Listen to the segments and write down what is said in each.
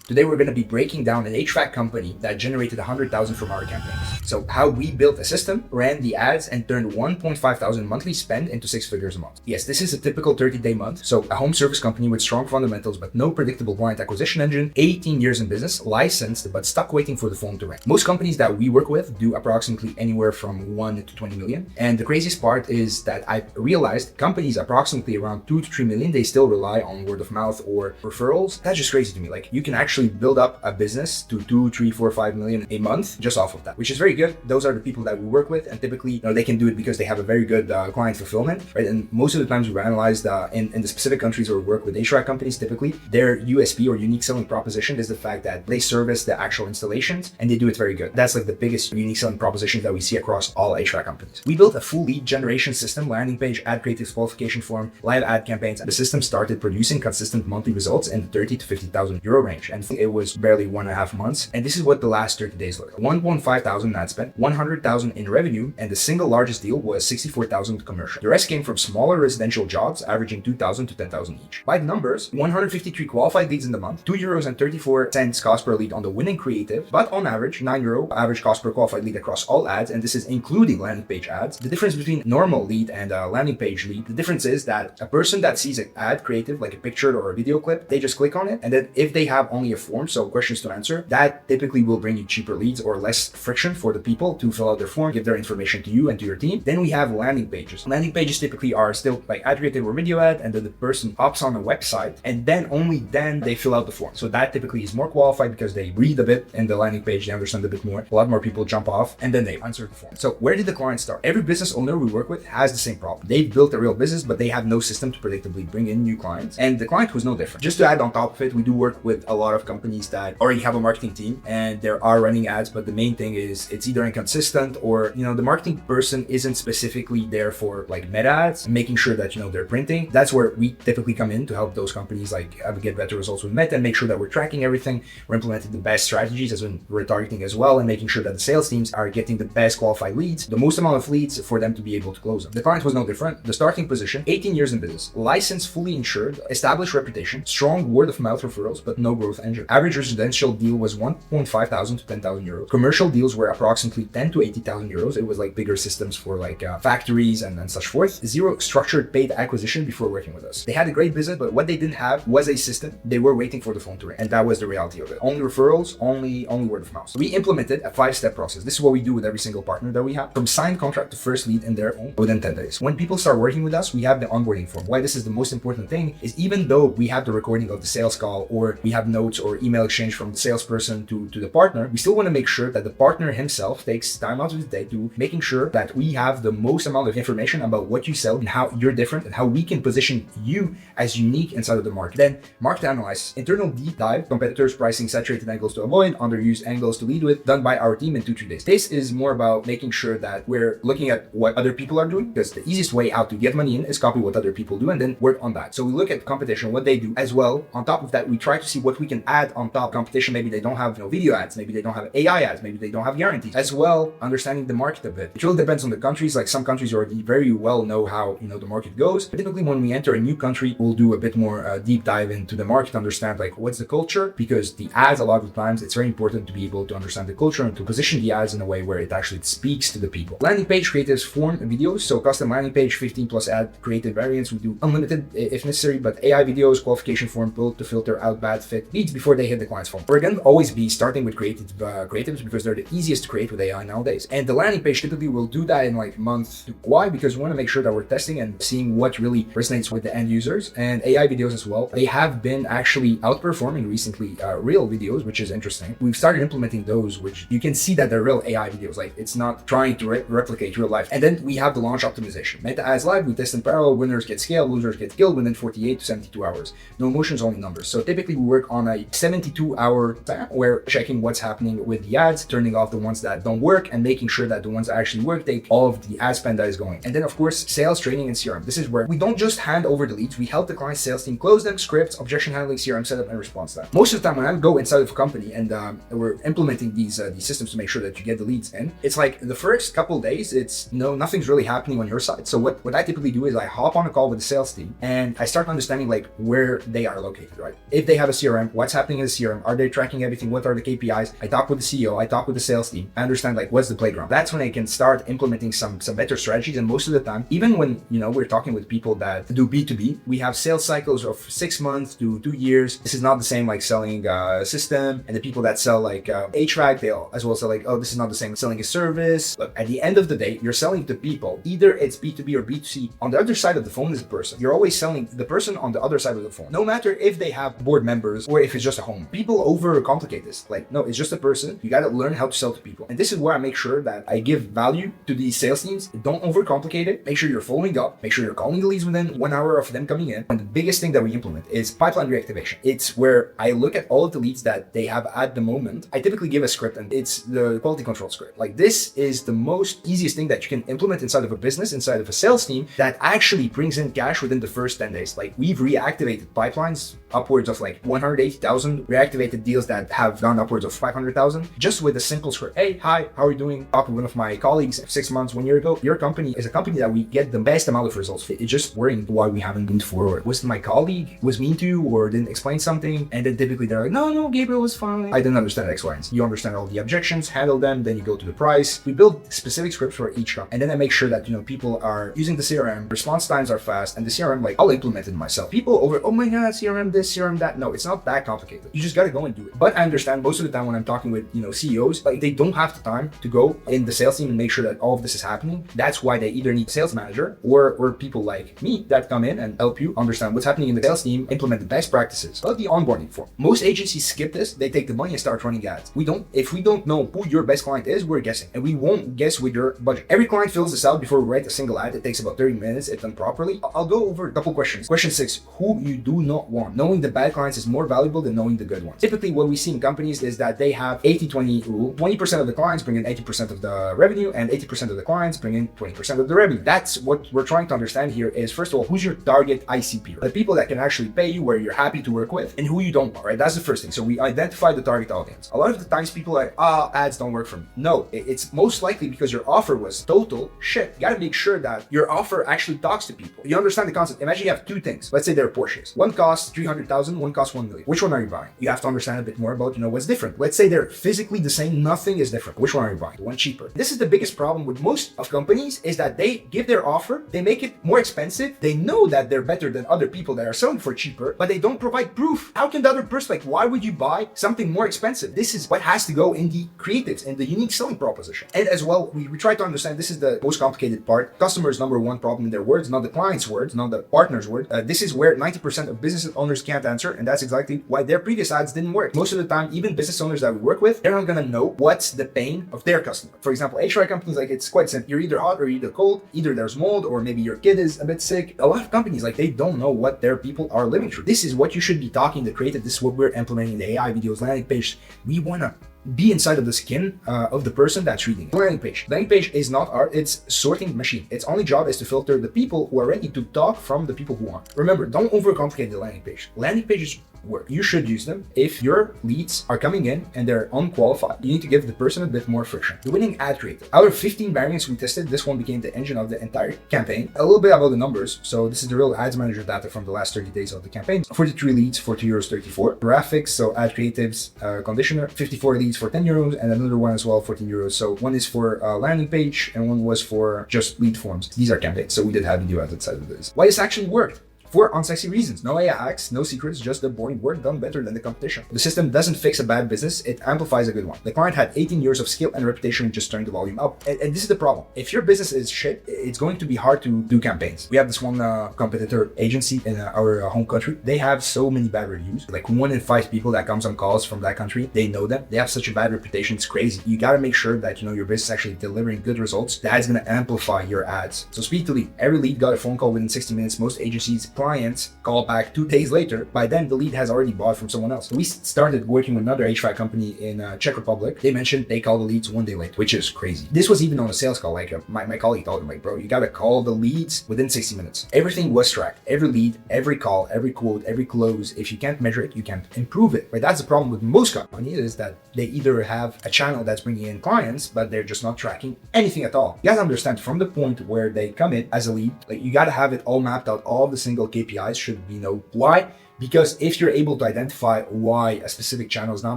Today, we're going to be breaking down an HVAC company that generated 100,000 from our campaigns. So how we built a system, ran the ads, and turned 1.5 thousand monthly spend into 6 figures a month. Yes, this is a typical 30-day month. So a home service company with strong fundamentals, but no predictable client acquisition engine, 18 years in business, licensed, but stuck waiting for the phone to ring. Most companies that we work with do approximately anywhere from 1 to 20 million. And the craziest part is that I realized companies approximately around 2 to 3 million, they still rely on word of mouth or referrals. That's just crazy to me. Like, you can actually build up a business to 2, 3, 4, 5 million a month just off of that, which is very good. Those are the people that we work with, and typically, they can do it because they have a very good client fulfillment, right? And most of the times we've analyzed in the specific countries where we work with HVAC companies, typically their USP or unique selling proposition is the fact that they service the actual installations and they do it very good. That's like the biggest unique selling proposition that we see across all HVAC companies. We built a full lead generation system, landing page, ad creatives, qualification form, live ad campaigns, and the system started producing consistent monthly results in the 30 to 50,000 euro range. And it was barely 1.5 months. And this is what the last 30 days look like. 1.5 thousand ad spend, 100,000 in revenue, and the single largest deal was 64,000 commercial. The rest came from smaller residential jobs, averaging 2,000 to 10,000 each. By the numbers, 153 qualified leads in the month, €2.34 cost per lead on the winning creative, but on average, €9 average cost per qualified lead across all ads, and this is including landing page ads. The difference between normal lead and landing page lead, the difference is that a person that sees an ad creative, like a picture or a video clip, they just click on it, and then if they have only a form, so questions to answer, that typically will bring you cheaper leads or less friction for the people to fill out their form, give their information to you and to your team. Then we have landing pages. Landing pages typically are still like ad creative or video ad, and then the person opts on a website, and then only then they fill out the form. So that typically is more qualified because they read a bit in the landing page, they understand a bit more. A lot more people jump off, and then they answer the form. So where did the client start? Every business owner we work with has the same problem. They've built a real business, but they have no system to predictably bring in new clients. And the client was no different. Just to add on top of it, we do work with a lot of companies that already have a marketing team and they are running ads, but the main thing is it's either inconsistent or, the marketing person isn't specifically there for like meta ads, making sure that, they're printing. That's where we typically come in to help those companies like get better results with meta and make sure that we're tracking everything. We're implementing the best strategies as in retargeting as well, and making sure that the sales teams are getting the best qualified leads, the most amount of leads for them to be able to close them. The client was no different. The starting position, 18 years in business, licensed, fully insured, established reputation, strong word of mouth referrals, but no growth engine. Average residential deal was 1.5 thousand to 10,000 euros. Commercial deals were approximately 10 to 80,000 euros. It was like bigger systems for like factories and such forth. Zero structured paid acquisition before working with us. They had a great business, but what they didn't have was a system. They were waiting for the phone to ring, and that was the reality of it. Only referrals, only word of mouth. So we implemented a 5-step process. This is what we do with every single partner that we have, from signed contract to first lead in their own within 10 days. When people start working with us, we have the onboarding form. Why this is the most important thing is, even though we have the recording of the sales call, or we have notes or email exchange from the salesperson to the partner, we still want to make sure that the partner himself takes time out of his day to making sure that we have the most amount of information about what you sell and how you're different and how we can position you as unique inside of the market. Then market analysis, internal deep dive, competitors, pricing, saturated angles to avoid, underused angles to lead with, done by our team in 2-3 days. This is more about making sure that we're looking at what other people are doing, because the easiest way out to get money in is copy what other people do and then work on that. So we look at competition, what they do as well. On top of that, we try to see what we can add on top. Competition, maybe they don't have video ads, maybe they don't have AI ads, maybe they don't have guarantees. As well, understanding the market a bit. It really depends on the countries. Like, some countries already very well know how the market goes. But typically when we enter a new country, we'll do a bit more deep dive into the market, understand like what's the culture, because the ads, a lot of times it's very important to be able to understand the culture and to position the ads in a way where it actually speaks to the people. Landing page creatives, form videos, so custom landing page, 15 plus ad creative variants. We do unlimited if necessary, but AI videos, qualification form built to filter out bad fit leads before they hit the client's phone. We're going to always be starting with creatives because they're the easiest to create with AI nowadays. And the landing page typically will do that in like month. Why? Because we want to make sure that we're testing and seeing what really resonates with the end users. And AI videos as well, they have been actually outperforming recently real videos, which is interesting. We've started implementing those, which you can see that they're real AI videos. Like, it's not trying to replicate real life. And then we have the launch optimization. Meta ads live, we test in parallel. Winners get scaled, losers get killed within 48 to 72 hours. No emotions, only numbers. So typically we work on a 72-hour span where checking what's happening with the ads, turning off the ones that don't work, and making sure that the ones that actually work take all of the ad spend that is going. And then of course, sales training and CRM. This is where we don't just hand over the leads, we help the client sales team close them, scripts, objection handling, CRM setup, and response time. Most of the time when I go inside of a company and we're implementing these systems to make sure that you get the leads in, it's like the first couple days, it's nothing's really happening on your side. So what I typically do is I hop on a call with the sales team and I start understanding like where they are located, right? If they have a CRM, what's happening in the CRM? Are they tracking everything? What are the KPIs? I talk with the CEO, I talk with the sales team. I understand like what's the playground. That's when I can start implementing some better strategies. And most of the time, even when we're talking with people that do B2B, we have sales cycles of 6 months to 2 years. This is not the same like selling a system, and the people that sell like HVAC, they all as well say like, oh, this is not the same as selling a service. Look, at the end of the day, you're selling to people. Either it's B2B or B2C. On the other side of the phone is the person. You're always selling the person on the other side of the phone. No matter if they have board members or if it's just a home. People overcomplicate this. Like, no, it's just a person. You got to learn how to sell to people. And this is where I make sure that I give value to these sales teams. Don't overcomplicate it. Make sure you're following up. Make sure you're calling the leads within 1 hour of them coming in. And the biggest thing that we implement is pipeline reactivation. It's where I look at all of the leads that they have at the moment. I typically give a script, and it's the quality control script. Like, this is the most easiest thing that you can implement inside of a business, inside of a sales team, that actually brings in cash within the first 10 days. Like, we've reactivated pipelines upwards of like 180,000, reactivated deals that have gone upwards of 500,000 just with a simple script. Hey, hi, how are you doing? Talk with one of my colleagues 6 months, 1 year ago. Your company is a company that we get the best amount of results. It's just worrying why we haven't moved forward. Was my colleague was mean to you or didn't explain something? And then typically they're like, no, Gabriel was fine. I didn't understand X, Y, and Z. You understand all the objections, handle them, then you go to the price. We build specific scripts for each company. And then I make sure that, people are using the CRM, response times are fast, and the CRM, like, I'll implement it myself. People over, oh my God, CRM this, CRM that. No, it's not that complicated. You just got to go and do it. But I understand most of the time when I'm talking with, CEOs, like, they don't have the time to go in the sales team and make sure that all of this is happening. That's why they either need a sales manager or people like me that come in and help you understand what's happening in the sales team, implement the best practices of the onboarding form. Most agencies skip this. They take the money and start running ads. If we don't know who your best client is, we're guessing, and we won't guess with your budget. Every client fills this out before we write a single ad. It takes about 30 minutes if done properly. I'll go over a couple questions. Question 6, who you do not want. Knowing the bad clients is more valuable than knowing the good ones. Typically, what we see in companies is that they have 80-20 rule. 20% of the clients bring in 80% of the revenue, and 80% of the clients bring in 20% of the revenue. That's what we're trying to understand here is, first of all, who's your target ICP? The people that can actually pay you, where you're happy to work with, and who you don't want, right? That's the first thing. So we identify the target audience. A lot of the times people are like, ads don't work for me. No, it's most likely because your offer was total shit. You gotta make sure that your offer actually talks to people. You understand the concept. Imagine you have two things. Let's say they're Porsches. One costs 300,000, one costs 1 million. Which one are you buying? You have to understand a bit more about, what's different. Let's say they're physically the same, nothing is different. Which one are you buying? The one cheaper. This is the biggest problem with most of companies, is that they give their offer, they make it more expensive. They know that they're better than other people that are selling for cheaper, but they don't provide proof. How can the other person, why would you buy something more expensive? This is what has to go in the creatives and the unique selling proposition. And as well, we try to understand, this is the most complicated part. Customers' number one problem in their words, not the client's words, not the partner's word. This is where 90% of business owners can't answer, and that's exactly why their previous ads didn't work. Most of the time, even business owners that we work with, they're not gonna know what's the pain of their customer. For example, HVAC companies, it's quite simple. You're either hot or you're either cold, either there's mold or maybe your kid is a bit sick. A lot of companies, they don't know what their people are living through. This is what you should be talking to creative. This is what we're implementing, the AI videos, landing page. We wanna be inside of the skin of the person that's reading it. Landing page is not art, it's sorting machine. Its only job is to filter the people who are ready to talk from the people who aren't. Remember, don't overcomplicate the landing page. Landing pages work. You should use them. If your leads are coming in and they're unqualified, you need to give the person a bit more friction. The winning ad creative. Out of 15 variants we tested, this one became the engine of the entire campaign. A little bit about the numbers. So this is the real ads manager data from the last 30 days of the campaign. 43 leads for €2.34. Graphics, so ad creatives, conditioner, 54 leads for €10, and another one as well, €14. So one is for landing page and one was for just lead forms. These are campaigns. So we did have video ads outside of this. Why this actually worked? For unsexy reasons. No AI hacks, no secrets, just the boring work done better than the competition. The system doesn't fix a bad business, it amplifies a good one. The client had 18 years of skill and reputation, just turned the volume up. And this is the problem. If your business is shit, it's going to be hard to do campaigns. We have this one competitor agency in our home country. They have so many bad reviews. 1 in 5 people that comes on calls from that country, they know them. They have such a bad reputation, it's crazy. You gotta make sure that your business is actually delivering good results. That's gonna amplify your ads. So speed to lead. Every lead got a phone call within 60 minutes. Most agencies, clients call back 2 days later. By then, the lead has already bought from someone else. We started working with another HVAC company in Czech Republic. They mentioned they call the leads 1 day late, which is crazy. This was even on a sales call. My colleague told him, bro, you gotta call the leads within 60 minutes. Everything was tracked. Every lead, every call, every quote, every close. If you can't measure it, you can't improve it. Right? That's the problem with most companies, is that they either have a channel that's bringing in clients, but they're just not tracking anything at all. You gotta understand, from the point where they come in as a lead, you gotta have it all mapped out. All the single KPIs should be why? Because if you're able to identify why a specific channel is not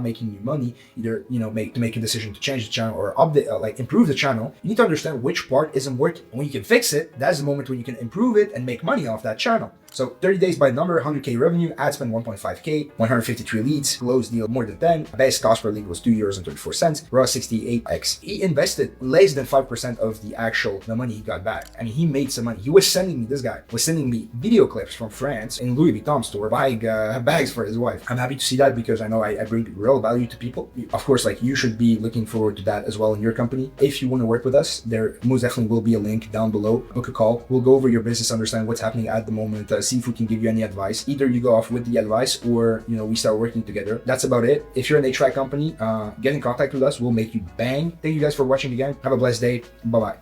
making you money, either make a decision to change the channel or update, improve the channel, you need to understand which part isn't working. When you can fix it, that's the moment when you can improve it and make money off that channel. So 30 days by number, 100K revenue, ad spend 1.5K, 153 leads, closed deal more than 10, best cost per lead was €2.34, raw 68x. He invested less than 5% of the money he got back. I mean, he made some money. This guy was sending me video clips from France in Louis Vuitton store buying bags for his wife. I'm happy to see that because I know I bring real value to people. Of course, you should be looking forward to that as well in your company. If you want to work with us, there most definitely will be a link down below. Book a call. We'll go over your business, understand what's happening at the moment, see if we can give you any advice. Either you go off with the advice or we start working together. That's about it. If you're an HVAC company, get in contact with us. We'll make you bang. Thank you guys for watching again. Have a blessed day. Bye-bye.